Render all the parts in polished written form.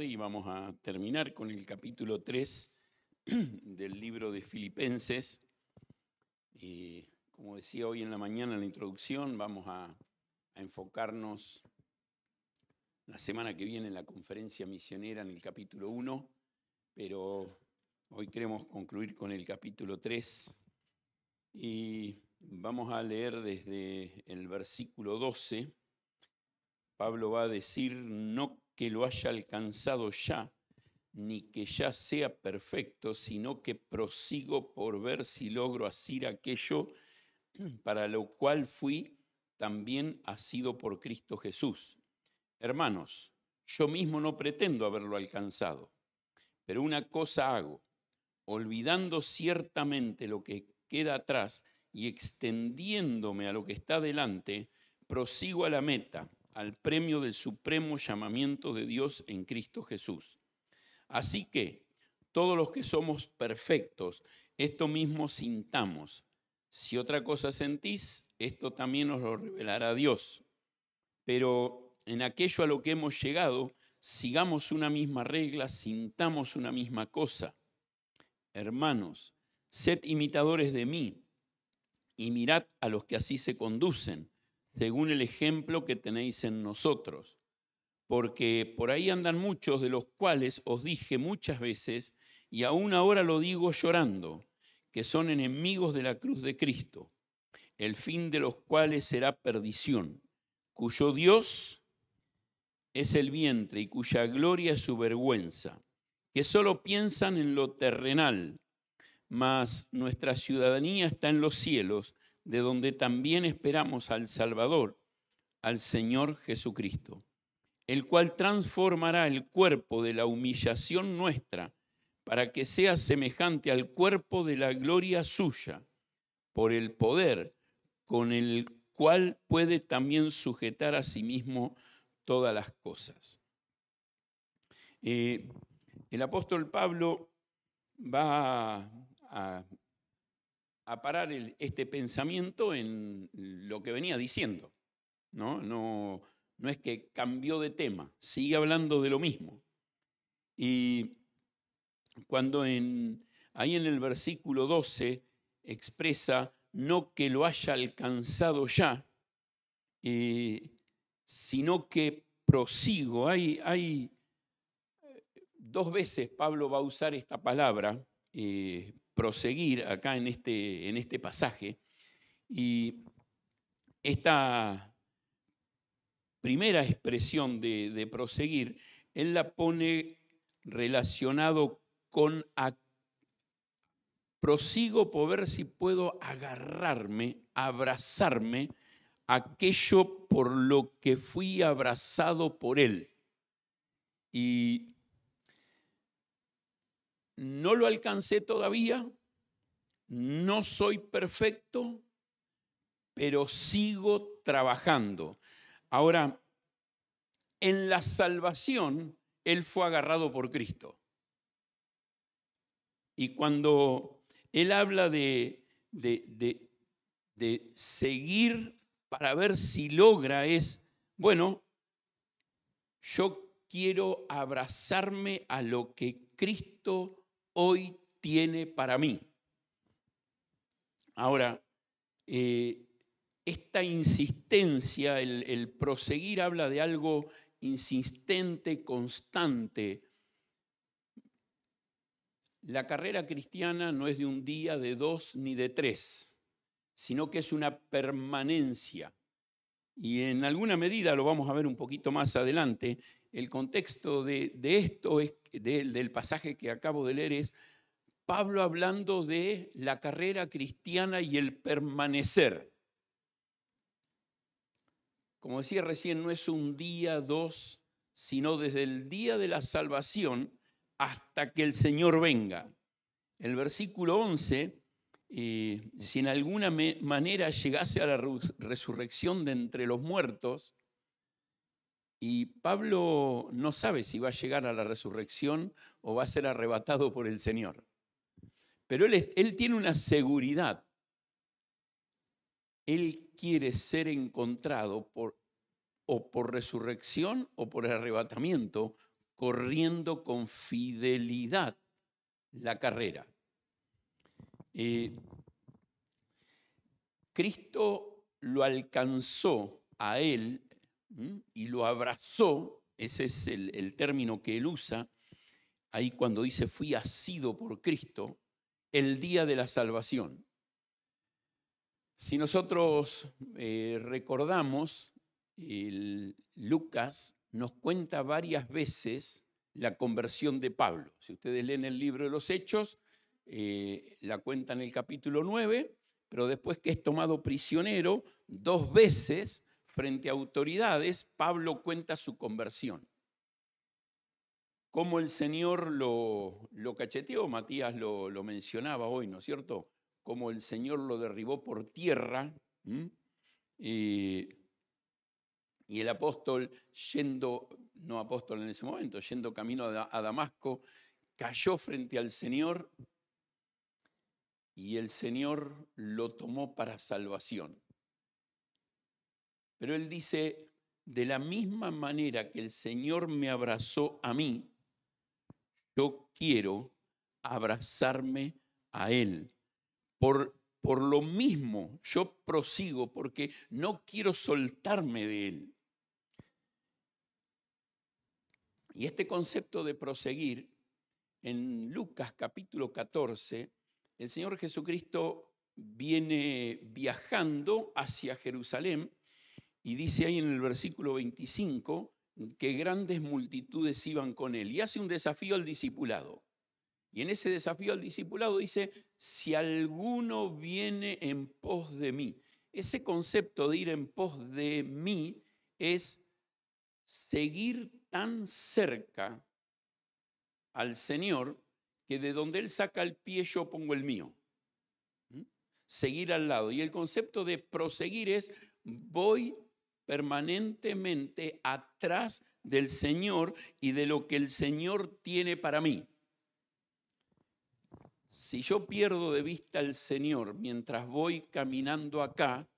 Y vamos a terminar con el capítulo 3 del libro de Filipenses. Como decía hoy en la mañana en la introducción, vamos a enfocarnos la semana que viene en la conferencia misionera en el capítulo 1, pero hoy queremos concluir con el capítulo 3 y vamos a leer desde el versículo 12. Pablo va a decir: no que lo haya alcanzado ya, ni que ya sea perfecto, sino que prosigo por ver si logro asir aquello para lo cual fui también asido por Cristo Jesús. Hermanos, yo mismo no pretendo haberlo alcanzado, pero una cosa hago, olvidando ciertamente lo que queda atrás y extendiéndome a lo que está delante, prosigo a la meta, al premio del supremo llamamiento de Dios en Cristo Jesús. Así que todos los que somos perfectos, esto mismo sintamos. Si otra cosa sentís, esto también os lo revelará Dios. Pero en aquello a lo que hemos llegado, sigamos una misma regla, sintamos una misma cosa. Hermanos, sed imitadores de mí y mirad a los que así se conducen, según el ejemplo que tenéis en nosotros. Porque por ahí andan muchos, de los cuales os dije muchas veces, y aún ahora lo digo llorando, que son enemigos de la cruz de Cristo, el fin de los cuales será perdición, cuyo Dios es el vientre y cuya gloria es su vergüenza, que solo piensan en lo terrenal, mas nuestra ciudadanía está en los cielos, de donde también esperamos al Salvador, al Señor Jesucristo, el cual transformará el cuerpo de la humillación nuestra para que sea semejante al cuerpo de la gloria suya, por el poder con el cual puede también sujetar a sí mismo todas las cosas. El apóstol Pablo va a parar este pensamiento en lo que venía diciendo, ¿no? No es que cambió de tema, sigue hablando de lo mismo. Y cuando ahí en el versículo 12 expresa no que lo haya alcanzado ya, sino que prosigo. Hay dos veces Pablo va a usar esta palabra, proseguir, acá en este pasaje. Y esta primera expresión de proseguir, él la pone relacionado con prosigo por ver si puedo agarrarme, abrazarme, aquello por lo que fui abrazado por él. Y no lo alcancé todavía, no soy perfecto, pero sigo trabajando. Ahora, en la salvación, él fue agarrado por Cristo. Y cuando él habla de seguir para ver si logra, bueno, yo quiero abrazarme a lo que Cristo hoy tiene para mí. Ahora, esta insistencia, el proseguir, habla de algo insistente, constante. La carrera cristiana no es de un día, de dos, ni de tres, sino que es una permanencia. Y en alguna medida, lo vamos a ver un poquito más adelante, el contexto de esto, del pasaje que acabo de leer, es Pablo hablando de la carrera cristiana y el permanecer. Como decía recién, no es un día, dos, sino desde el día de la salvación hasta que el Señor venga. El versículo 11, si en alguna manera llegase a la resurrección de entre los muertos, y Pablo no sabe si va a llegar a la resurrección o va a ser arrebatado por el Señor. Pero él tiene una seguridad. Él quiere ser encontrado por resurrección o por arrebatamiento corriendo con fidelidad la carrera. Cristo lo alcanzó a él y lo abrazó, ese es el término que él usa, ahí cuando dice fui asido por Cristo, el día de la salvación. Si nosotros recordamos, Lucas nos cuenta varias veces la conversión de Pablo. Si ustedes leen el libro de los Hechos, la cuenta en el capítulo 9, pero después que es tomado prisionero 2 veces frente a autoridades, Pablo cuenta su conversión. Cómo el Señor lo cacheteó, Matías lo mencionaba hoy, ¿no es cierto? Cómo el Señor lo derribó por tierra, y el apóstol no apóstol en ese momento, yendo camino a Damasco, cayó frente al Señor y el Señor lo tomó para salvación. Pero él dice, de la misma manera que el Señor me abrazó a mí, yo quiero abrazarme a Él. Por lo mismo, yo prosigo porque no quiero soltarme de Él. Y este concepto de proseguir, en Lucas capítulo 14, el Señor Jesucristo viene viajando hacia Jerusalén y dice ahí en el versículo 25 que grandes multitudes iban con Él y hace un desafío al discipulado. Y en ese desafío al discipulado dice, si alguno viene en pos de mí. Ese concepto de ir en pos de mí es seguir tan cerca al Señor que de donde Él saca el pie yo pongo el mío. Seguir al lado. Y el concepto de proseguir es voy permanentemente atrás del Señor y de lo que el Señor tiene para mí. Si yo pierdo de vista al Señor mientras voy caminando acá,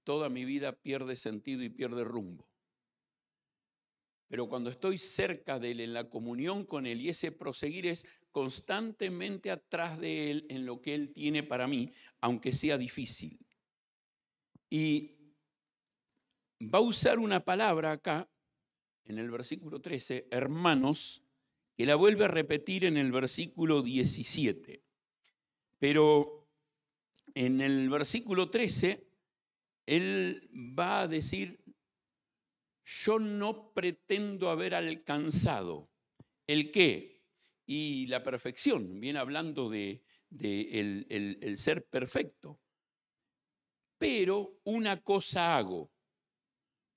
toda mi vida pierde sentido y pierde rumbo. Pero cuando estoy cerca de Él, en la comunión con Él, y ese proseguir es constantemente atrás de Él en lo que Él tiene para mí, aunque sea difícil. Y va a usar una palabra acá, en el versículo 13, hermanos, que la vuelve a repetir en el versículo 17. Pero en el versículo 13, él va a decir, yo no pretendo haber alcanzado el qué y la perfección, viene hablando de el ser perfecto. Pero una cosa hago,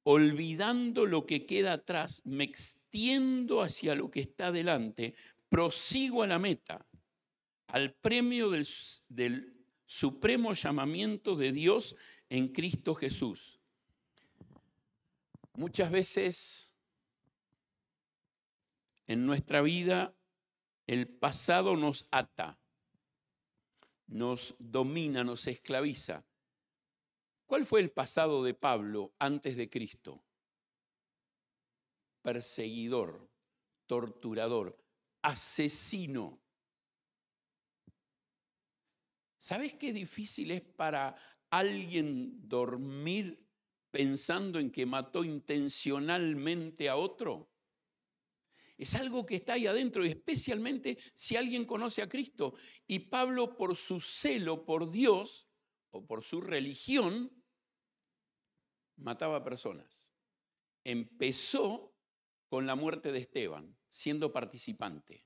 olvidando lo que queda atrás, me extiendo hacia lo que está delante, prosigo a la meta, al premio del supremo llamamiento de Dios en Cristo Jesús. Muchas veces en nuestra vida el pasado nos ata, nos domina, nos esclaviza. ¿Cuál fue el pasado de Pablo antes de Cristo? Perseguidor, torturador, asesino. ¿Sabes qué difícil es para alguien dormir pensando en que mató intencionalmente a otro? Es algo que está ahí adentro, y especialmente si alguien conoce a Cristo. Y Pablo, por su celo por Dios o por su religión, mataba personas. Empezó con la muerte de Esteban, siendo participante.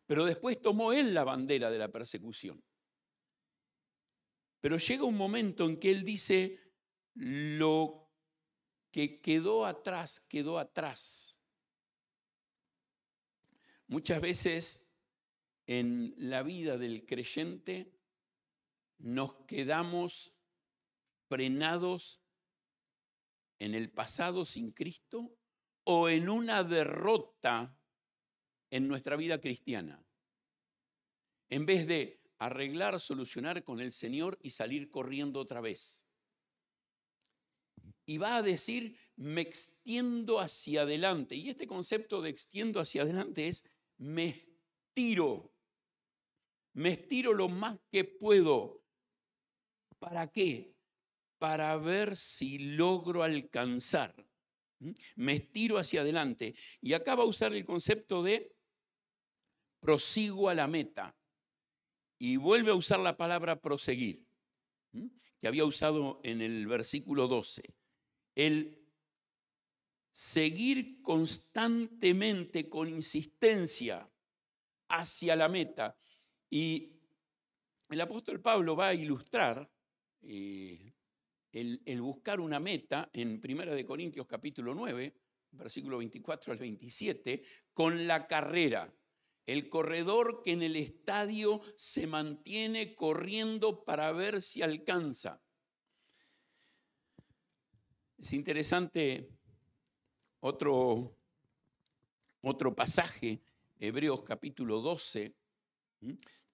Pero después tomó él la bandera de la persecución. Pero llega un momento en que él dice, lo que quedó atrás, quedó atrás. Muchas veces en la vida del creyente nos quedamos frenados en el pasado sin Cristo o en una derrota en nuestra vida cristiana. En vez de arreglar, solucionar con el Señor y salir corriendo otra vez. Y va a decir, me extiendo hacia adelante. Y este concepto de extiendo hacia adelante es me estiro. Me estiro lo más que puedo. ¿Para qué? Para ver si logro alcanzar. Me estiro hacia adelante. Y acá va a usar el concepto de prosigo a la meta. Y vuelve a usar la palabra proseguir, que había usado en el versículo 12. El seguir constantemente, con insistencia, hacia la meta. Y el apóstol Pablo va a ilustrar el buscar una meta en 1 Corintios capítulo 9, versículo 24 al 27, con la carrera. El corredor que en el estadio se mantiene corriendo para ver si alcanza. Es interesante otro pasaje, Hebreos capítulo 12,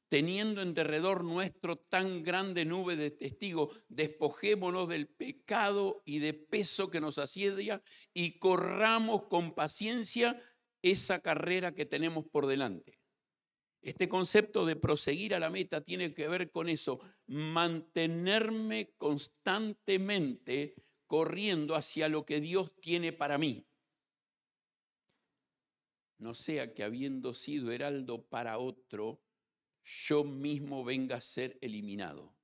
teniendo en derredor nuestro tan grande nube de testigos, despojémonos del pecado y de peso que nos asedia y corramos con paciencia esa carrera que tenemos por delante. Este concepto de proseguir a la meta tiene que ver con eso, mantenerme constantemente corriendo hacia lo que Dios tiene para mí. No sea que habiendo sido heraldo para otro, yo mismo venga a ser eliminado.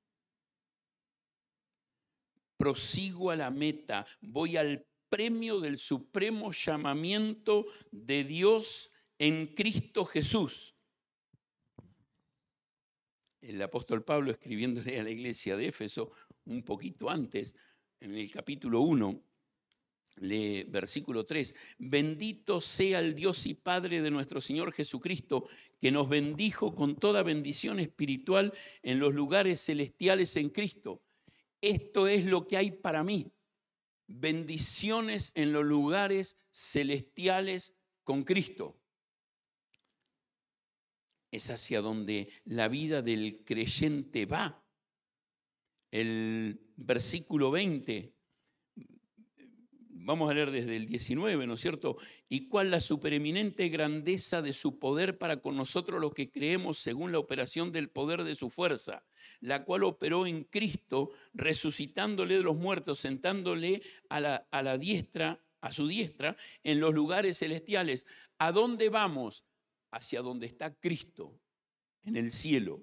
Prosigo a la meta, voy al premio del supremo llamamiento de Dios en Cristo Jesús. El apóstol Pablo, escribiéndole a la iglesia de Éfeso un poquito antes, en el capítulo 1, lee versículo 3, bendito sea el Dios y Padre de nuestro Señor Jesucristo, que nos bendijo con toda bendición espiritual en los lugares celestiales en Cristo. Esto es lo que hay para mí, bendiciones en los lugares celestiales con Cristo. Es hacia donde la vida del creyente va. El versículo 20, vamos a leer desde el 19, ¿no es cierto? Y cuál la supereminente grandeza de su poder para con nosotros los que creemos según la operación del poder de su fuerza, la cual operó en Cristo, resucitándole de los muertos, sentándole a la diestra, a su diestra, en los lugares celestiales. ¿A dónde vamos? Hacia donde está Cristo, en el cielo.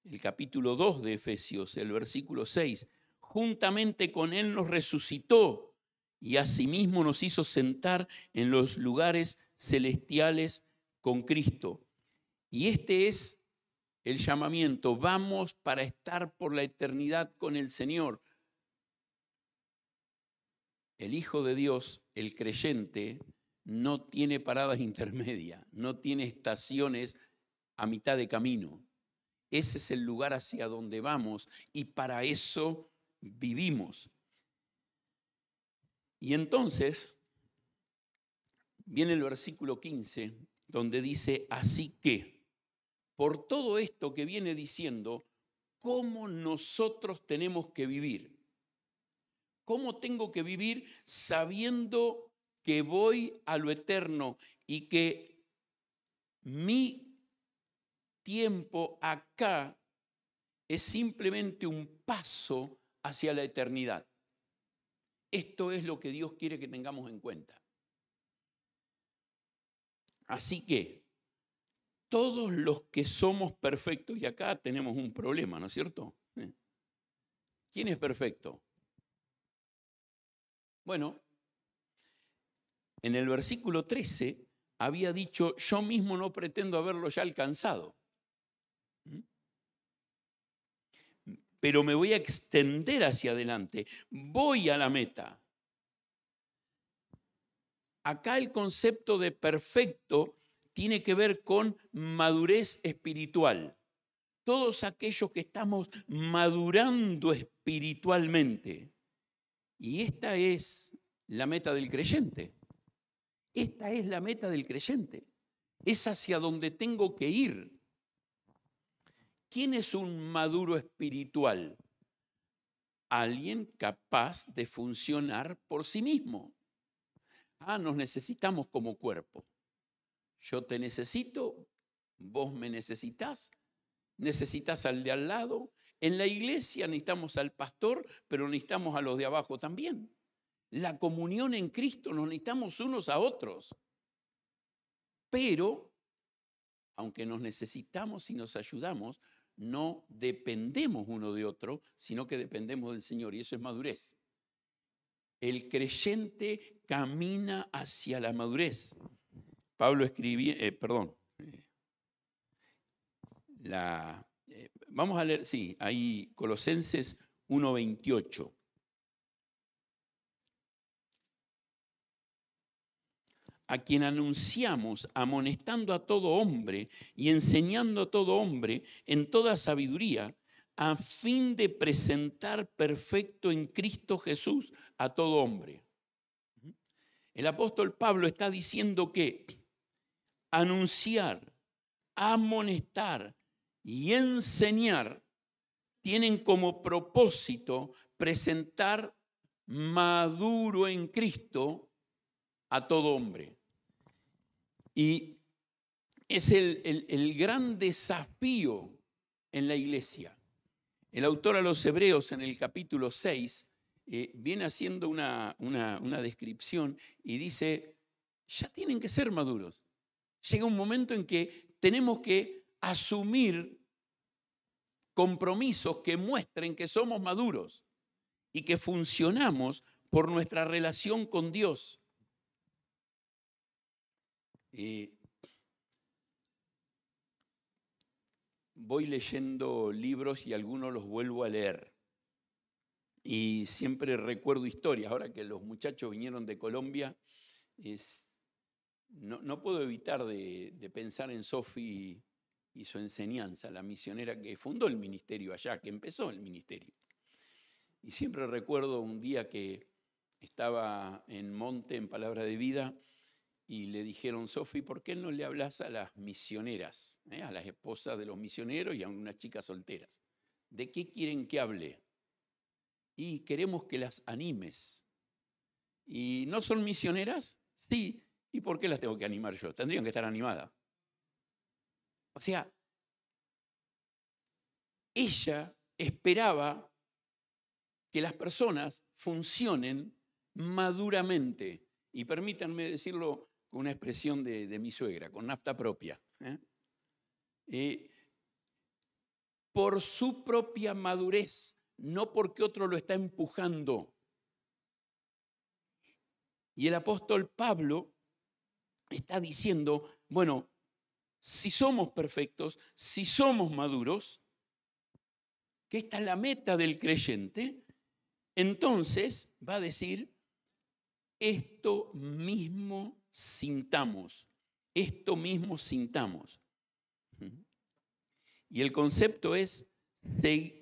El capítulo 2 de Efesios, el versículo 6, juntamente con Él nos resucitó y asimismo nos hizo sentar en los lugares celestiales con Cristo. Y este es el llamamiento, vamos para estar por la eternidad con el Señor. El Hijo de Dios, el creyente, no tiene paradas intermedias, no tiene estaciones a mitad de camino. Ese es el lugar hacia donde vamos y para eso vivimos. Y entonces viene el versículo 15, donde dice, así que, por todo esto que viene diciendo, ¿cómo nosotros tenemos que vivir? ¿Cómo tengo que vivir sabiendo que voy a lo eterno y que mi tiempo acá es simplemente un paso hacia la eternidad? Esto es lo que Dios quiere que tengamos en cuenta. Así que todos los que somos perfectos, y acá tenemos un problema, ¿no es cierto? ¿Quién es perfecto? Bueno, en el versículo 13 había dicho, yo mismo no pretendo haberlo ya alcanzado, pero me voy a extender hacia adelante, voy a la meta. Acá el concepto de perfecto tiene que ver con madurez espiritual. Todos aquellos que estamos madurando espiritualmente. Y esta es la meta del creyente. Esta es la meta del creyente. Es hacia donde tengo que ir. ¿Quién es un maduro espiritual? alguien capaz de funcionar por sí mismo. Nos necesitamos como cuerpo. Yo te necesito, vos me necesitas al de al lado. En la iglesia necesitamos al pastor, pero necesitamos a los de abajo también. La comunión en Cristo, nos necesitamos unos a otros. Pero, aunque nos necesitamos y nos ayudamos, no dependemos uno de otro, sino que dependemos del Señor, y eso es madurez. El creyente camina hacia la madurez. Pablo escribía, vamos a leer, sí, ahí Colosenses 1:28. A quien anunciamos, amonestando a todo hombre y enseñando a todo hombre en toda sabiduría, a fin de presentar perfecto en Cristo Jesús a todo hombre. El apóstol Pablo está diciendo que anunciar, amonestar y enseñar tienen como propósito presentar maduro en Cristo a todo hombre. Y es el gran desafío en la iglesia. El autor a los Hebreos en el capítulo 6 viene haciendo una descripción y dice, ya tienen que ser maduros. Llega un momento en que tenemos que asumir compromisos que muestren que somos maduros y que funcionamos por nuestra relación con Dios. Voy leyendo libros y algunos los vuelvo a leer. Y siempre recuerdo historias. Ahora que los muchachos vinieron de Colombia, no puedo evitar de pensar en Sofi y su enseñanza, la misionera que fundó el ministerio allá, que empezó el ministerio. Y siempre recuerdo un día que estaba en Monte, en Palabra de Vida, y le dijeron, Sofi, ¿por qué no le hablas a las misioneras, a las esposas de los misioneros y a unas chicas solteras? ¿De qué quieren que hable? Y queremos que las animes. ¿Y no son misioneras? Sí. ¿Y por qué las tengo que animar yo? Tendrían que estar animadas. O sea, ella esperaba que las personas funcionen maduramente. Y permítanme decirlo con una expresión de mi suegra, con nafta propia. Por su propia madurez, no porque otro lo está empujando. Y el apóstol Pablo está diciendo, bueno, si somos perfectos, si somos maduros, que esta es la meta del creyente, entonces va a decir, esto mismo sintamos, esto mismo sintamos. Y el concepto es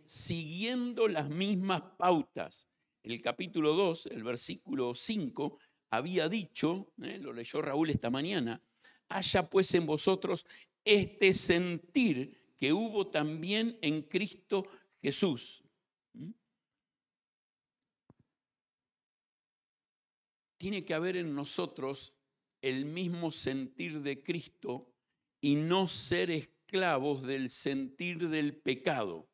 siguiendo las mismas pautas. El capítulo 2, el versículo 5, había dicho, lo leyó Raúl esta mañana, haya pues en vosotros este sentir que hubo también en Cristo Jesús. Tiene que haber en nosotros el mismo sentir de Cristo y no ser esclavos del sentir del pecado.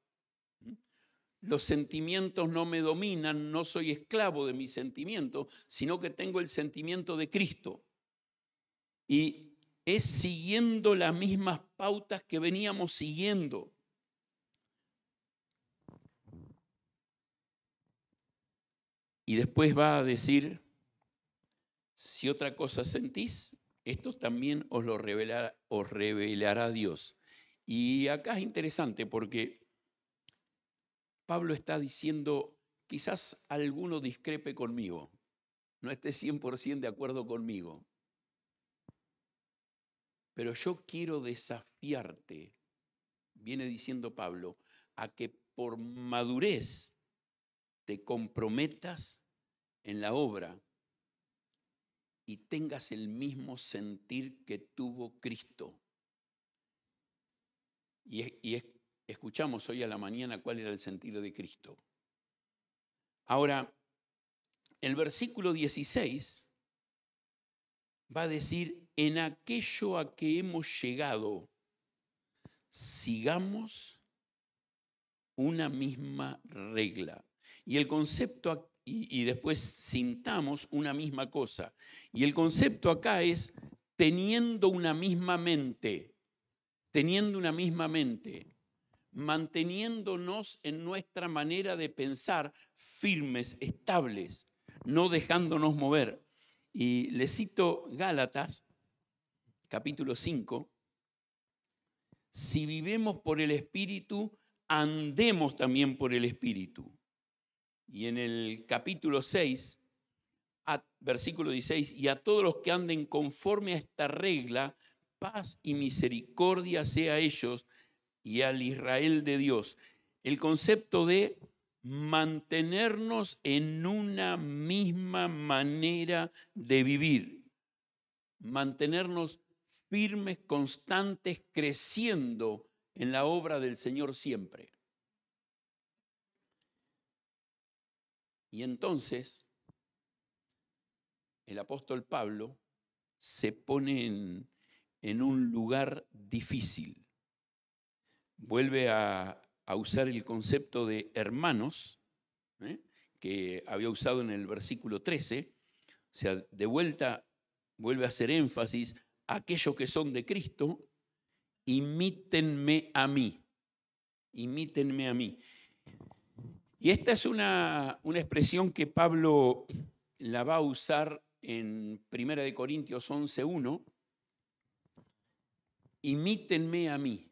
Los sentimientos no me dominan, no soy esclavo de mis sentimientos, sino que tengo el sentimiento de Cristo. Y es siguiendo las mismas pautas que veníamos siguiendo. Y después va a decir, si otra cosa sentís, esto también os lo revelará Dios. Y acá es interesante porque Pablo está diciendo, quizás alguno discrepe conmigo, no esté 100% de acuerdo conmigo, pero yo quiero desafiarte, viene diciendo Pablo, a que por madurez te comprometas en la obra y tengas el mismo sentir que tuvo Cristo. Y escuchamos hoy a la mañana cuál era el sentir de Cristo. Ahora, el versículo 16 va a decir, en aquello a que hemos llegado, sigamos una misma regla. Y el concepto, y después sintamos una misma cosa. Y el concepto acá es teniendo una misma mente, manteniéndonos en nuestra manera de pensar firmes, estables, no dejándonos mover. Y le cito Gálatas, capítulo 5, si vivimos por el Espíritu, andemos también por el Espíritu. Y en el capítulo 6, versículo 16, y a todos los que anden conforme a esta regla, paz y misericordia sea a ellos y al Israel de Dios. El concepto de mantenernos en una misma manera de vivir, mantenernos firmes, constantes, creciendo en la obra del Señor siempre. Y entonces el apóstol Pablo se pone en un lugar difícil. Vuelve a usar el concepto de hermanos, que había usado en el versículo 13. O sea, de vuelta vuelve a hacer énfasis a aquellos que son de Cristo, imítenme a mí. Imítenme a mí. Y esta es una expresión que Pablo la va a usar en 1 Corintios 11:1. Imítenme a mí.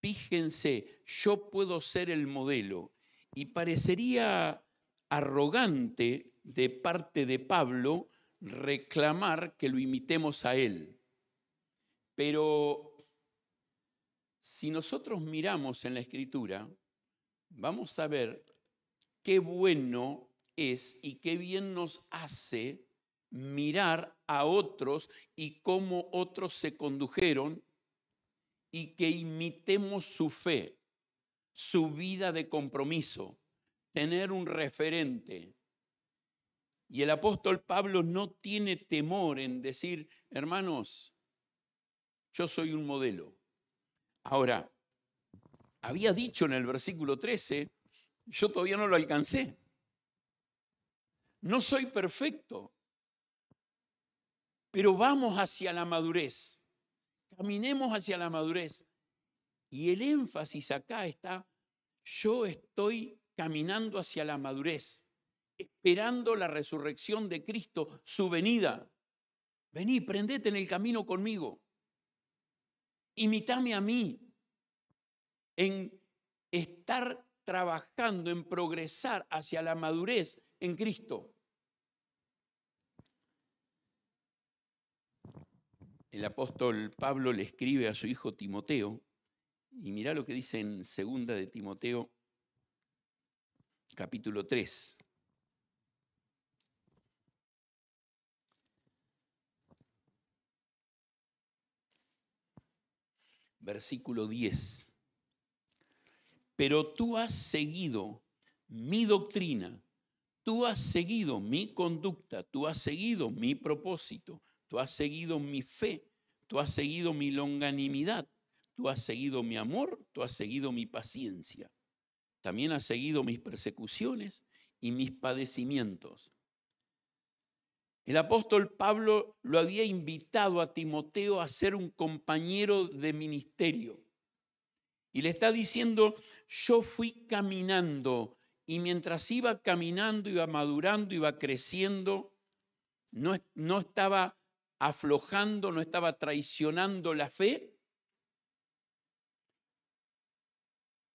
Fíjense, yo puedo ser el modelo. Y parecería arrogante de parte de Pablo reclamar que lo imitemos a él. Pero si nosotros miramos en la Escritura, vamos a ver qué bueno es y qué bien nos hace mirar a otros y cómo otros se condujeron y que imitemos su fe, su vida de compromiso, tener un referente. Y el apóstol Pablo no tiene temor en decir, hermanos, yo soy un modelo. Ahora, había dicho en el versículo 13, yo todavía no lo alcancé. No soy perfecto, pero vamos hacia la madurez. Caminemos hacia la madurez. Y el énfasis acá está, yo estoy caminando hacia la madurez, esperando la resurrección de Cristo, su venida. Vení, prendete en el camino conmigo. Imítame a mí en estar trabajando, en progresar hacia la madurez en Cristo. El apóstol Pablo le escribe a su hijo Timoteo, y mirá lo que dice en 2 de Timoteo, capítulo 3. Versículo 10. Pero tú has seguido mi doctrina, tú has seguido mi conducta, tú has seguido mi propósito, tú has seguido mi fe, tú has seguido mi longanimidad, tú has seguido mi amor, tú has seguido mi paciencia. También has seguido mis persecuciones y mis padecimientos. El apóstol Pablo lo había invitado a Timoteo a ser un compañero de ministerio. Y le está diciendo, yo fui caminando y mientras iba caminando, iba madurando, iba creciendo, no estaba aflojando, no estaba traicionando la fe.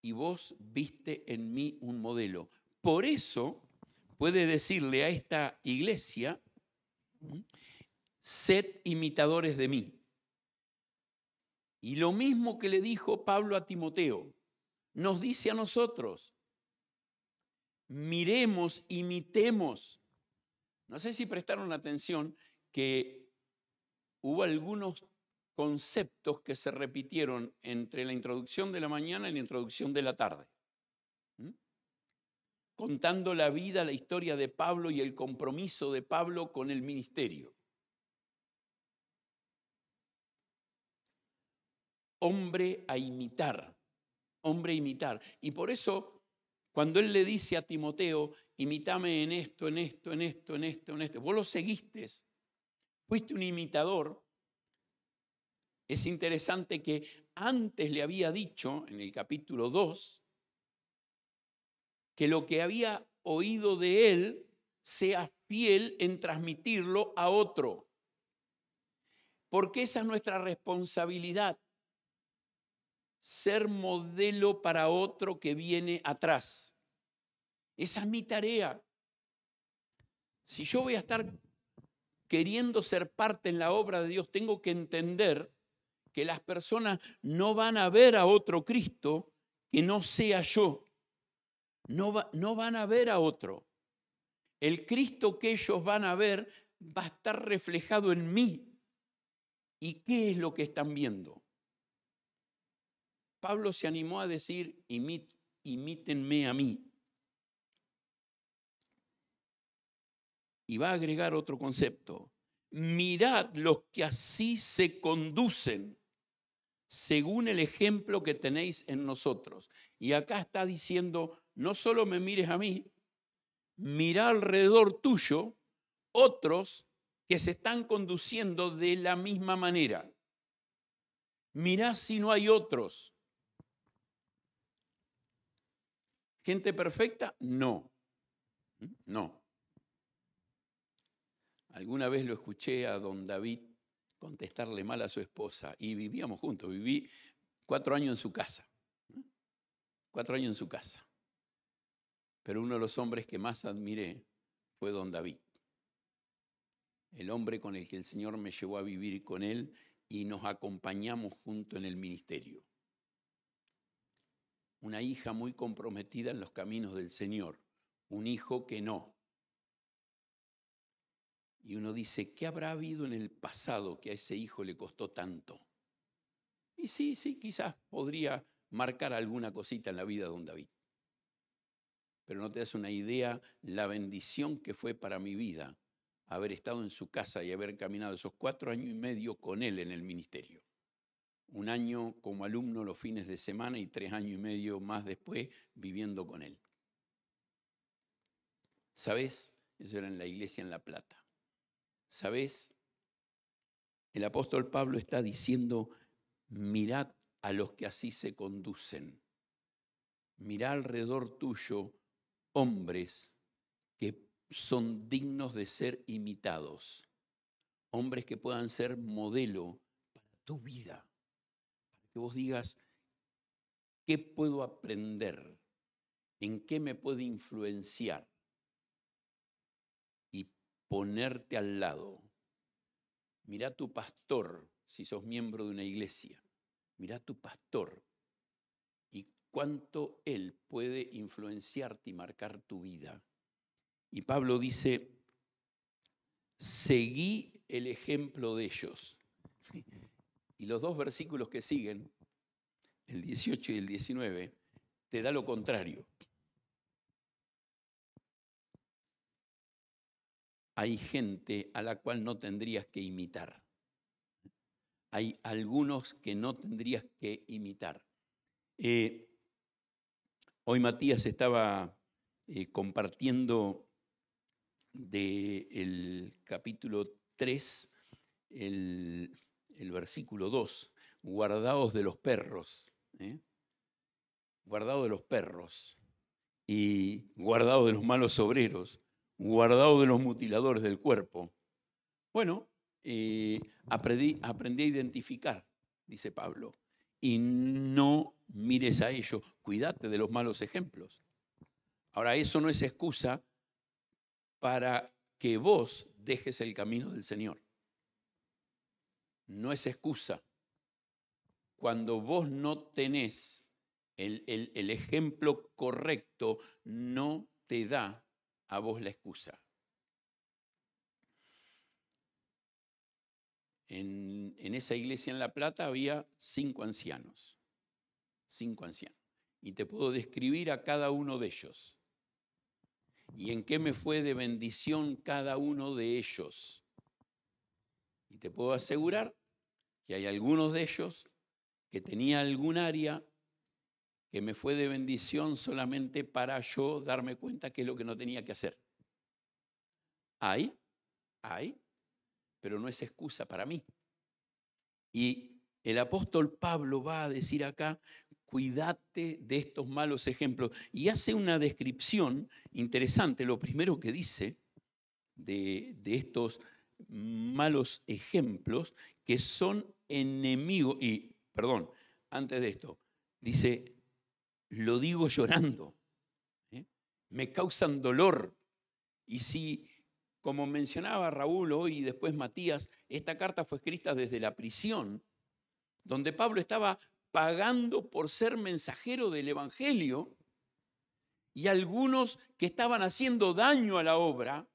Y vos viste en mí un modelo. Por eso puede decirle a esta iglesia, sed imitadores de mí. Y lo mismo que le dijo Pablo a Timoteo, nos dice a nosotros, miremos, imitemos. No sé si prestaron atención que hubo algunos conceptos que se repitieron entre la introducción de la mañana y la introducción de la tarde. contando la vida, la historia de Pablo y el compromiso de Pablo con el ministerio. Hombre a imitar, hombre a imitar. Y por eso, cuando él le dice a Timoteo, imítame en esto, en esto, en esto, en esto, en esto, vos lo seguiste, fuiste un imitador. Es interesante que antes le había dicho, en el capítulo 2, que lo que había oído de él sea fiel en transmitirlo a otro. Porque esa es nuestra responsabilidad, ser modelo para otro que viene atrás. Esa es mi tarea. Si yo voy a estar queriendo ser parte en la obra de Dios, tengo que entender que las personas no van a ver a otro Cristo que no sea yo. No van a ver a otro. El Cristo que ellos van a ver va a estar reflejado en mí. ¿Y qué es lo que están viendo? Pablo se animó a decir, imítenme a mí. Y va a agregar otro concepto. Mirad los que así se conducen, según el ejemplo que tenéis en nosotros. Y acá está diciendo, no solo me mires a mí, mira alrededor tuyo otros que se están conduciendo de la misma manera. Mirá si no hay otros. ¿Gente perfecta? No. No. Alguna vez lo escuché a don David contestarle mal a su esposa y vivíamos juntos. Viví 4 años en su casa. 4 años en su casa. Pero uno de los hombres que más admiré fue don David. El hombre con el que el Señor me llevó a vivir con él y nos acompañamos juntos en el ministerio. Una hija muy comprometida en los caminos del Señor. Un hijo que no. Y uno dice, ¿qué habrá habido en el pasado que a ese hijo le costó tanto? Y sí, quizás podría marcar alguna cosita en la vida de don David. Pero no te das una idea la bendición que fue para mi vida haber estado en su casa y haber caminado esos 4 años y medio con él en el ministerio. 1 año como alumno los fines de semana y 3 años y medio más después viviendo con él. ¿Sabes? Eso era en la iglesia en La Plata. ¿Sabes? El apóstol Pablo está diciendo, mirad a los que así se conducen. Mirá alrededor tuyo hombres que son dignos de ser imitados. Hombres que puedan ser modelo para tu vida. Para que vos digas, ¿qué puedo aprender? ¿En qué me puede influenciar? Y ponerte al lado. Mirá a tu pastor, si sos miembro de una iglesia. Mirá a tu pastor y cuánto él puede influenciarte y marcar tu vida. Y Pablo dice, seguí el ejemplo de ellos. Y los 2 versículos que siguen, el 18 y el 19, te da lo contrario. Hay gente a la cual no tendrías que imitar. Hay algunos que no tendrías que imitar. Hoy Matías estaba compartiendo del capítulo 3, el versículo 2, guardaos de los perros. Guardaos de los perros y guardaos de los malos obreros. Guardado de los mutiladores del cuerpo. Bueno, aprendí a identificar, dice Pablo, y no mires a ellos, cuídate de los malos ejemplos. Ahora, eso no es excusa para que vos dejes el camino del Señor. No es excusa. Cuando vos no tenés el ejemplo correcto, no te da a vos la excusa. En esa iglesia en La Plata había 5 ancianos. 5 ancianos. Y te puedo describir a cada uno de ellos. y en qué me fue de bendición cada uno de ellos. Y te puedo asegurar que hay algunos de ellos que tenía algún área que me fue de bendición solamente para yo darme cuenta que es lo que no tenía que hacer. Hay, pero no es excusa para mí. Y el apóstol Pablo va a decir acá, cuídate de estos malos ejemplos. Y hace una descripción interesante. Lo primero que dice de estos malos ejemplos que son enemigos. Y, perdón, antes de esto, dice, lo digo llorando, me causan dolor. Y si, como mencionaba Raúl hoy y después Matías, esta carta fue escrita desde la prisión, donde Pablo estaba pagando por ser mensajero del Evangelio, y algunos que estaban haciendo daño a la obra,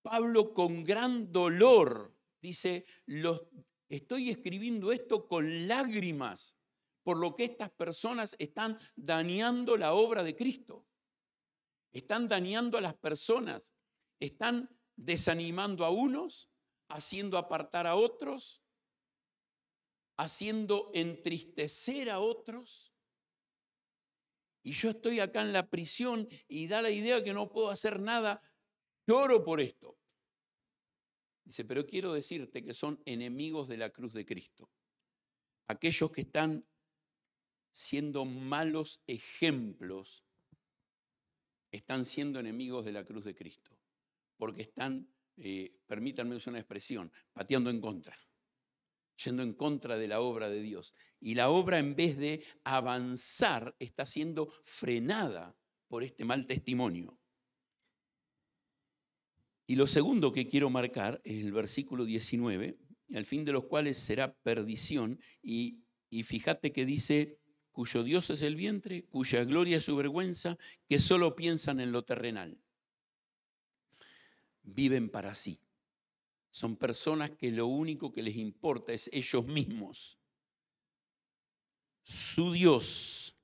Pablo con gran dolor dice, estoy escribiendo esto con lágrimas, por lo que estas personas están dañando la obra de Cristo. Están dañando a las personas, están desanimando a unos, haciendo apartar a otros, haciendo entristecer a otros. Y yo estoy acá en la prisión y da la idea que no puedo hacer nada, lloro por esto. Dice, pero quiero decirte que son enemigos de la cruz de Cristo. Aquellos que están siendo malos ejemplos, están siendo enemigos de la cruz de Cristo, porque están, permítanme usar una expresión, pateando en contra, yendo en contra de la obra de Dios. Y la obra, en vez de avanzar, está siendo frenada por este mal testimonio. Y lo segundo que quiero marcar es el versículo 19, al fin de los cuales será perdición, y fíjate que dice, cuyo Dios es el vientre, cuya gloria es su vergüenza, que solo piensan en lo terrenal. Viven para sí. Son personas que lo único que les importa es ellos mismos. Su Dios,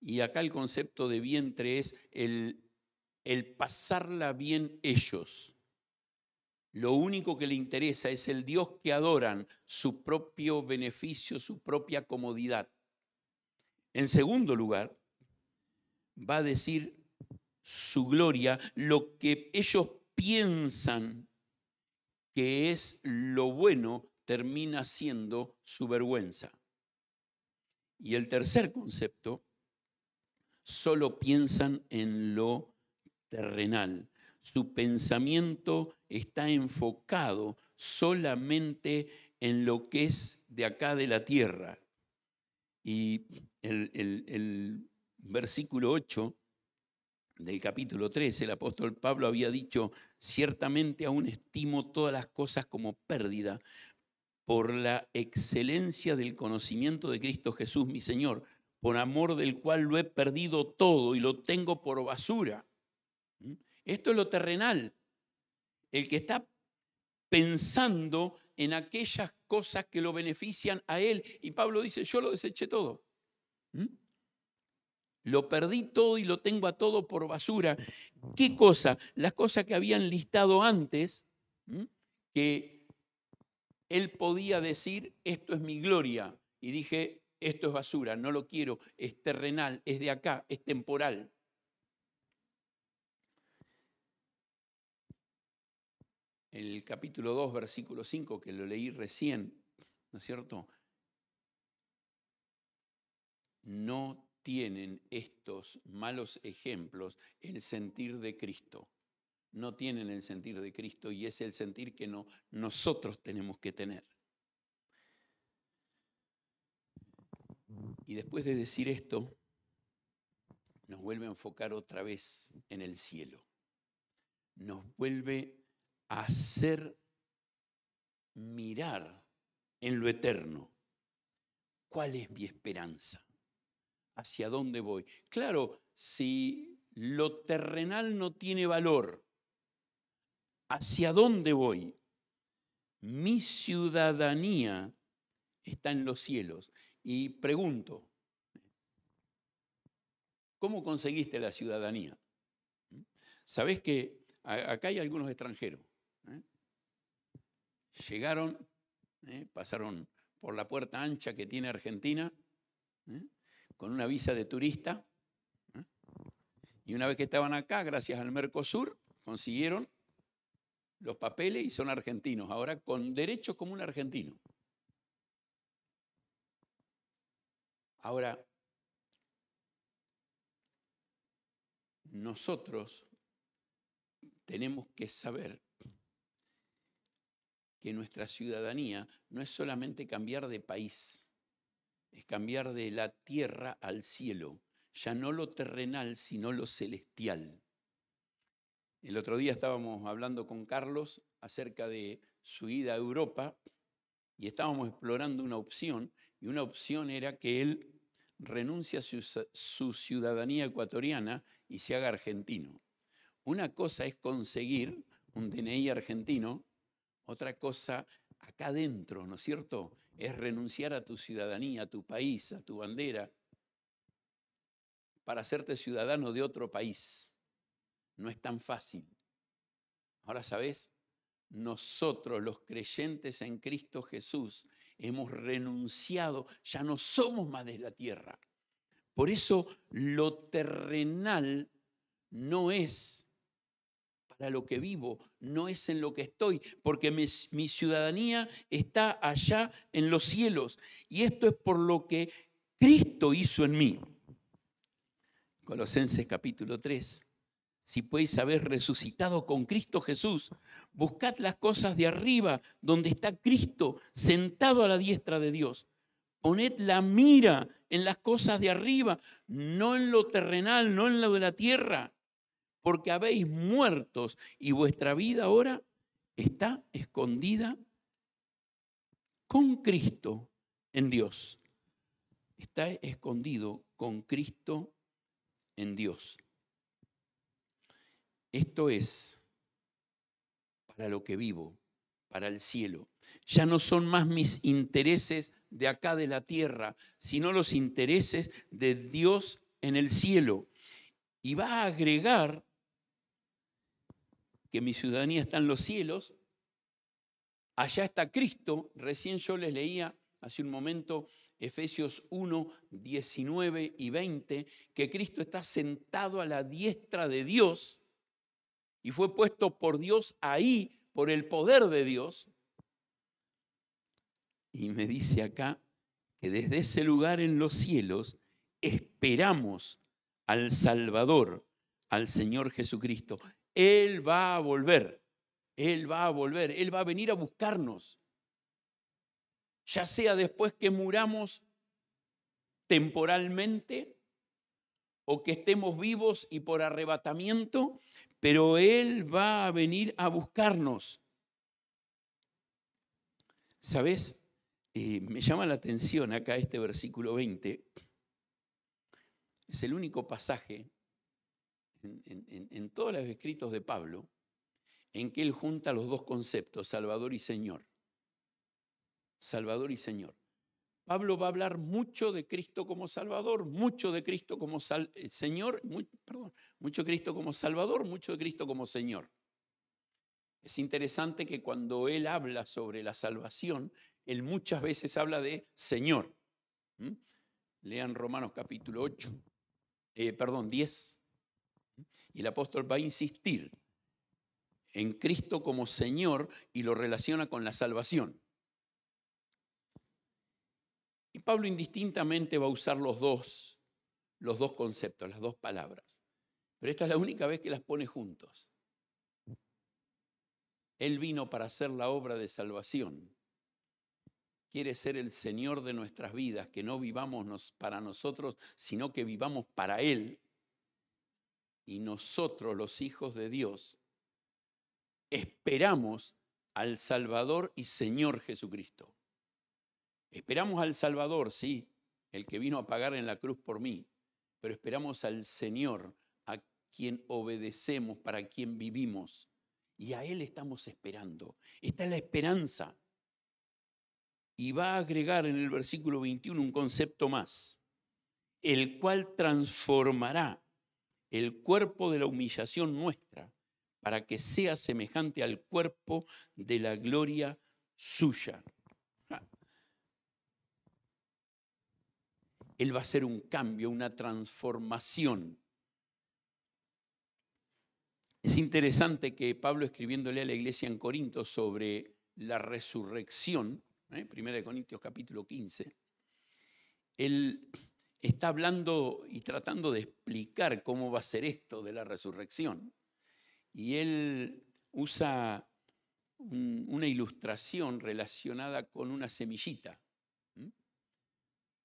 y acá el concepto de vientre es el pasarla bien ellos. Lo único que le interesa es el Dios que adoran, su propio beneficio, su propia comodidad. En segundo lugar, va a decir su gloria, lo que ellos piensan que es lo bueno, termina siendo su vergüenza. Y el tercer concepto, solo piensan en lo terrenal. Su pensamiento está enfocado solamente en lo que es de acá de la tierra. Y el versículo 8 del capítulo 13, el apóstol Pablo había dicho, ciertamente aún estimo todas las cosas como pérdida por la excelencia del conocimiento de Cristo Jesús, mi Señor, por amor del cual lo he perdido todo y lo tengo por basura. Esto es lo terrenal. El que está pensando en aquellas cosas que lo benefician a él. Y Pablo dice, yo lo deseché todo. Lo perdí todo y lo tengo a todo por basura. ¿Qué cosa? Las cosas que habían listado antes, que él podía decir, esto es mi gloria. Y dije, esto es basura, no lo quiero, es terrenal, es de acá, es temporal. El capítulo 2, versículo 5, que lo leí recién, ¿no es cierto? No tienen estos malos ejemplos el sentir de Cristo. No tienen el sentir de Cristo y es el sentir que nosotros tenemos que tener. Y después de decir esto, nos vuelve a enfocar otra vez en el cielo. Nos vuelve a hacer mirar en lo eterno. ¿Cuál es mi esperanza? ¿Hacia dónde voy? Claro, si lo terrenal no tiene valor, ¿hacia dónde voy? Mi ciudadanía está en los cielos. Y pregunto, ¿Cómo conseguiste la ciudadanía? ¿Sabés que acá hay algunos extranjeros? Llegaron, pasaron por la puerta ancha que tiene Argentina, con una visa de turista, y una vez que estaban acá, gracias al Mercosur, consiguieron los papeles y son argentinos, ahora con derechos como un argentino. Ahora, nosotros tenemos que saber que nuestra ciudadanía no es solamente cambiar de país, es cambiar de la tierra al cielo, ya no lo terrenal, sino lo celestial. El otro día estábamos hablando con Carlos acerca de su ida a Europa y estábamos explorando una opción, y una opción era que él renuncie a su ciudadanía ecuatoriana y se haga argentino. Una cosa es conseguir un DNI argentino, otra cosa acá adentro, ¿no es cierto? Es renunciar a tu ciudadanía, a tu país, a tu bandera, para hacerte ciudadano de otro país. No es tan fácil. Ahora, ¿sabes? Nosotros, los creyentes en Cristo Jesús, hemos renunciado, ya no somos más de la tierra. Por eso lo terrenal no es para lo que vivo, no es en lo que estoy, porque mi ciudadanía está allá en los cielos. Y esto es por lo que Cristo hizo en mí. Colosenses capítulo 3. Si podéis haber resucitado con Cristo Jesús, buscad las cosas de arriba, donde está Cristo, sentado a la diestra de Dios. Poned la mira en las cosas de arriba, no en lo terrenal, no en lo de la tierra, porque habéis muertos y vuestra vida ahora está escondida con Cristo en Dios. Está escondido con Cristo en Dios. Esto es para lo que vivo, para el cielo. Ya no son más mis intereses de acá de la tierra, sino los intereses de Dios en el cielo. Y va a agregar que mi ciudadanía está en los cielos, allá está Cristo. Recién yo les leía hace un momento Efesios 1, 19 y 20, que Cristo está sentado a la diestra de Dios y fue puesto por Dios ahí, por el poder de Dios. Y me dice acá que desde ese lugar en los cielos esperamos al Salvador, al Señor Jesucristo. Él va a volver, Él va a volver, Él va a venir a buscarnos. Ya sea después que muramos temporalmente o que estemos vivos y por arrebatamiento, pero Él va a venir a buscarnos. ¿Sabes? Me llama la atención acá este versículo 20. Es el único pasaje en todos los escritos de Pablo en que él junta los dos conceptos, Salvador y Señor. Salvador y Señor. Pablo va a hablar mucho de Cristo como Salvador, mucho de Cristo como Señor, mucho de Cristo como Salvador, mucho de Cristo como Señor. Es interesante que cuando él habla sobre la salvación, él muchas veces habla de Señor. Lean Romanos capítulo 10. Y el apóstol va a insistir en Cristo como Señor y lo relaciona con la salvación. Y Pablo indistintamente va a usar los dos conceptos, las dos palabras. Pero esta es la única vez que las pone juntos. Él vino para hacer la obra de salvación. Quiere ser el Señor de nuestras vidas, que no vivamos para nosotros, sino que vivamos para Él. Y nosotros, los hijos de Dios, esperamos al Salvador y Señor Jesucristo. Esperamos al Salvador, sí, el que vino a pagar en la cruz por mí, pero esperamos al Señor, a quien obedecemos, para quien vivimos. Y a Él estamos esperando. Esta es la esperanza. Y va a agregar en el versículo 21 un concepto más. el cual transformará el cuerpo de la humillación nuestra para que sea semejante al cuerpo de la gloria suya. Él va a hacer un cambio, una transformación. Es interesante que Pablo, escribiéndole a la iglesia en Corinto sobre la resurrección, 1 Corintios capítulo 15, él está hablando y tratando de explicar cómo va a ser esto de la resurrección. Y él usa una ilustración relacionada con una semillita.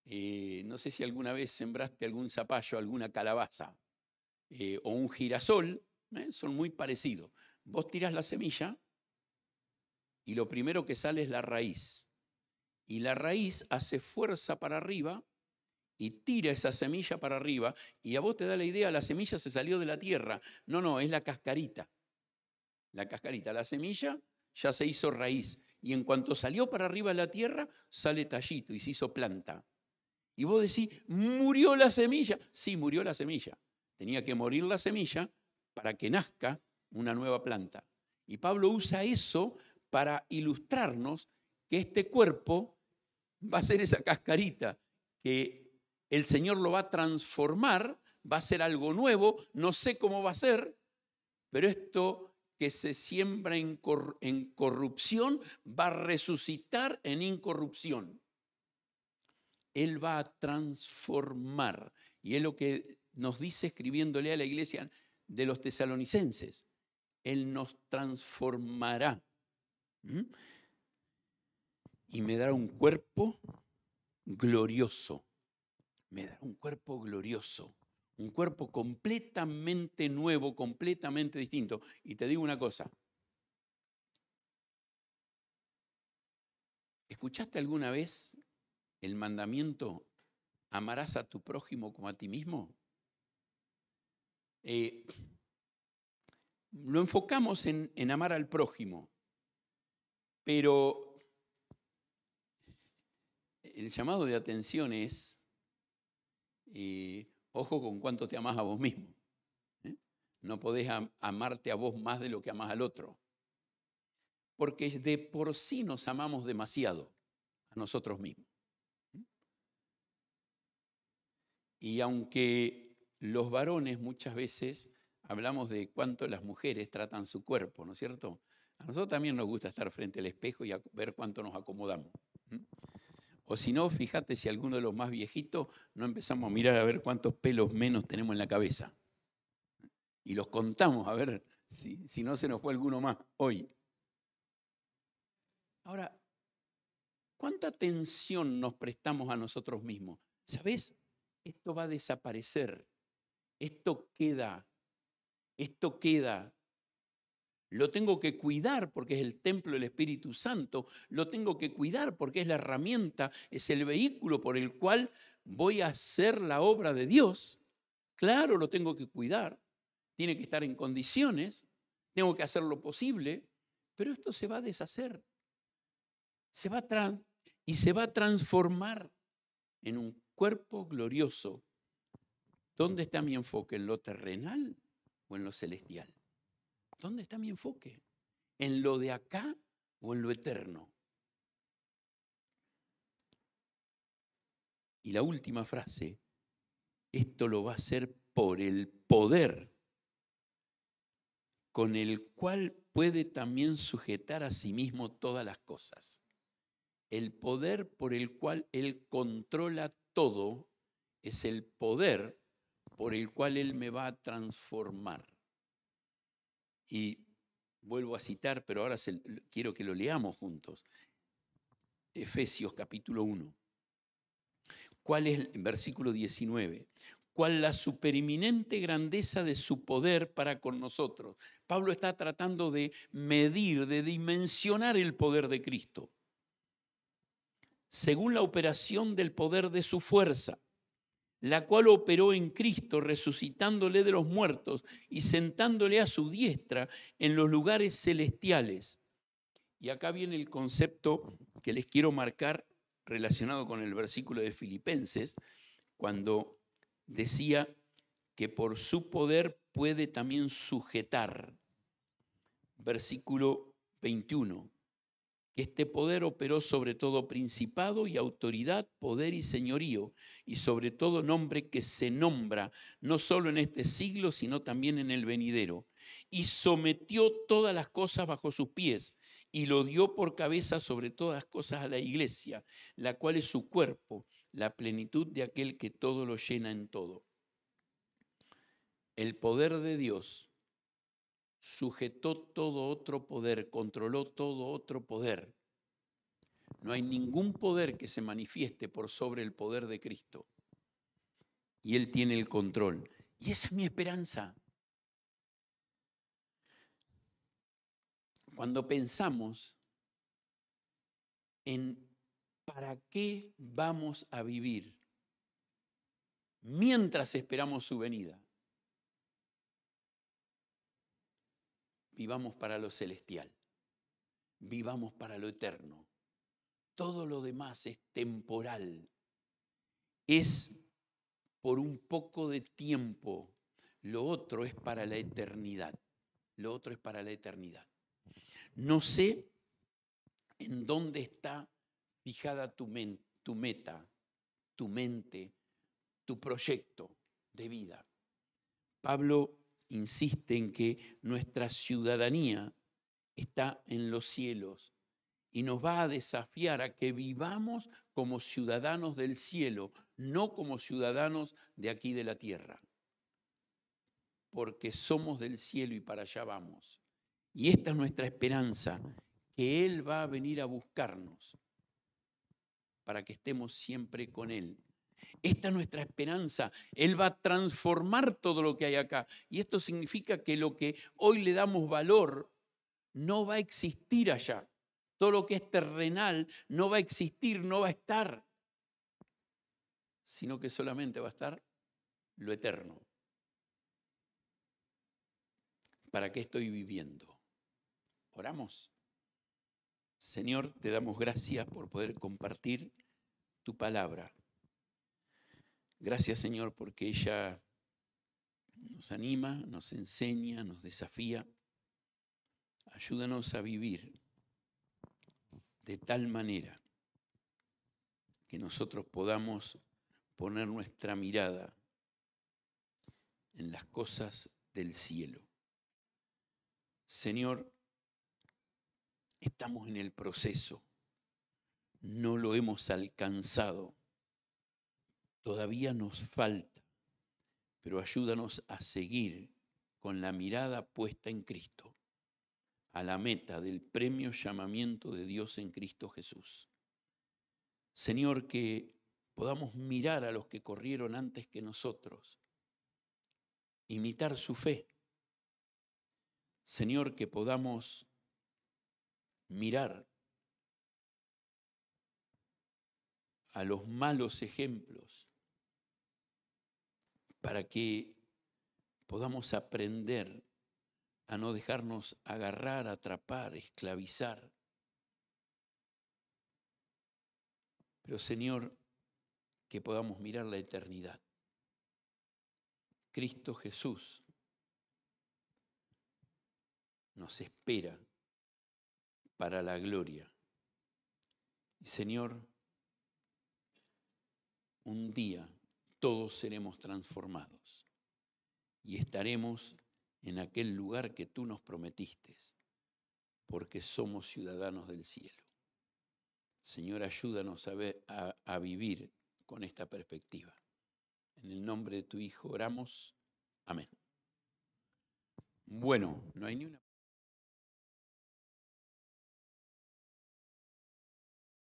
No sé si alguna vez sembraste algún zapallo, alguna calabaza o un girasol, son muy parecidos. Vos tirás la semilla y lo primero que sale es la raíz. Y la raíz hace fuerza para arriba y tira esa semilla para arriba, y a vos te da la idea, la semilla se salió de la tierra. No, es la cascarita. La cascarita, la semilla ya se hizo raíz, y en cuanto salió para arriba de la tierra, sale tallito y se hizo planta. Y vos decís, ¿murió la semilla? Sí, murió la semilla. Tenía que morir la semilla para que nazca una nueva planta. Y Pablo usa eso para ilustrarnos que este cuerpo va a ser esa cascarita, que el Señor lo va a transformar, va a ser algo nuevo, no sé cómo va a ser, pero esto que se siembra en corrupción va a resucitar en incorrupción. Él va a transformar. Y es lo que nos dice escribiéndole a la iglesia de los tesalonicenses. Él nos transformará. Y me dará un cuerpo glorioso. Me dará un cuerpo glorioso. Un cuerpo completamente nuevo, completamente distinto. Y te digo una cosa. ¿Escuchaste alguna vez el mandamiento, amarás a tu prójimo como a ti mismo? Lo enfocamos en amar al prójimo, pero el llamado de atención es, ojo con cuánto te amás a vos mismo. No podés amarte a vos más de lo que amás al otro, porque de por sí nos amamos demasiado a nosotros mismos. Y aunque los varones muchas veces hablamos de cuánto las mujeres tratan su cuerpo, ¿no es cierto? A nosotros también nos gusta estar frente al espejo y ver cuánto nos acomodamos. O si no, fíjate si alguno de los más viejitos no empezamos a mirar a ver cuántos pelos menos tenemos en la cabeza. Y los contamos a ver si no se nos fue alguno más hoy. Ahora, ¿cuánta atención nos prestamos a nosotros mismos? ¿Sabés? Esto va a desaparecer. Esto queda. Lo tengo que cuidar porque es el templo del Espíritu Santo. Lo tengo que cuidar porque es la herramienta, es el vehículo por el cual voy a hacer la obra de Dios. Claro, lo tengo que cuidar. Tiene que estar en condiciones. Tengo que hacer lo posible. Pero esto se va a deshacer. Se va a transformar en un cuerpo glorioso. ¿Dónde está mi enfoque? ¿En lo terrenal o en lo celestial? ¿Dónde está mi enfoque? ¿En lo de acá o en lo eterno? Y la última frase, esto lo va a hacer por el poder con el cual puede también sujetar a sí mismo todas las cosas. El poder por el cual Él controla todo es el poder por el cual Él me va a transformar. Y vuelvo a citar, pero ahora quiero que lo leamos juntos. Efesios capítulo 1. ¿Cuál es el versículo 19? ¿Cuál la supereminente grandeza de su poder para con nosotros? Pablo está tratando de medir, de dimensionar el poder de Cristo. Según la operación del poder de su fuerza, la cual operó en Cristo, resucitándole de los muertos y sentándole a su diestra en los lugares celestiales. Y acá viene el concepto que les quiero marcar relacionado con el versículo de Filipenses, cuando decía que por su poder puede también sujetar. Versículo 21. Este poder operó sobre todo principado y autoridad, poder y señorío, y sobre todo nombre que se nombra, no solo en este siglo, sino también en el venidero. Y sometió todas las cosas bajo sus pies, y lo dio por cabeza sobre todas las cosas a la iglesia, la cual es su cuerpo, la plenitud de aquel que todo lo llena en todo. El poder de Dios sujetó todo otro poder, controló todo otro poder. No hay ningún poder que se manifieste por sobre el poder de Cristo. Y Él tiene el control. Y esa es mi esperanza. Cuando pensamos en para qué vamos a vivir mientras esperamos su venida, vivamos para lo celestial, vivamos para lo eterno. Todo lo demás es temporal, es por un poco de tiempo. Lo otro es para la eternidad. Lo otro es para la eternidad. No sé en dónde está fijada tu meta, tu mente, tu proyecto de vida. Pablo insiste en que nuestra ciudadanía está en los cielos y nos va a desafiar a que vivamos como ciudadanos del cielo, no como ciudadanos de aquí de la tierra, porque somos del cielo y para allá vamos. Y esta es nuestra esperanza, que Él va a venir a buscarnos para que estemos siempre con Él. Esta es nuestra esperanza. Él va a transformar todo lo que hay acá. Y esto significa que lo que hoy le damos valor no va a existir allá. Todo lo que es terrenal no va a existir, no va a estar, sino que solamente va a estar lo eterno. ¿Para qué estoy viviendo? Oramos. Señor, te damos gracias por poder compartir tu palabra. Gracias, Señor, porque ella nos anima, nos enseña, nos desafía. Ayúdanos a vivir de tal manera que nosotros podamos poner nuestra mirada en las cosas del cielo. Señor, estamos en el proceso, no lo hemos alcanzado, todavía nos falta, pero ayúdanos a seguir con la mirada puesta en Cristo, a la meta del premio llamamiento de Dios en Cristo Jesús. Señor, que podamos mirar a los que corrieron antes que nosotros, imitar su fe. Señor, que podamos mirar a los malos ejemplos para que podamos aprender a no dejarnos agarrar, atrapar, esclavizar. Pero Señor, que podamos mirar la eternidad. Cristo Jesús nos espera para la gloria. Y Señor, un día todos seremos transformados y estaremos en aquel lugar que tú nos prometiste, porque somos ciudadanos del cielo. Señor, ayúdanos a vivir con esta perspectiva. En el nombre de tu Hijo oramos. Amén. Bueno, no hay ni una...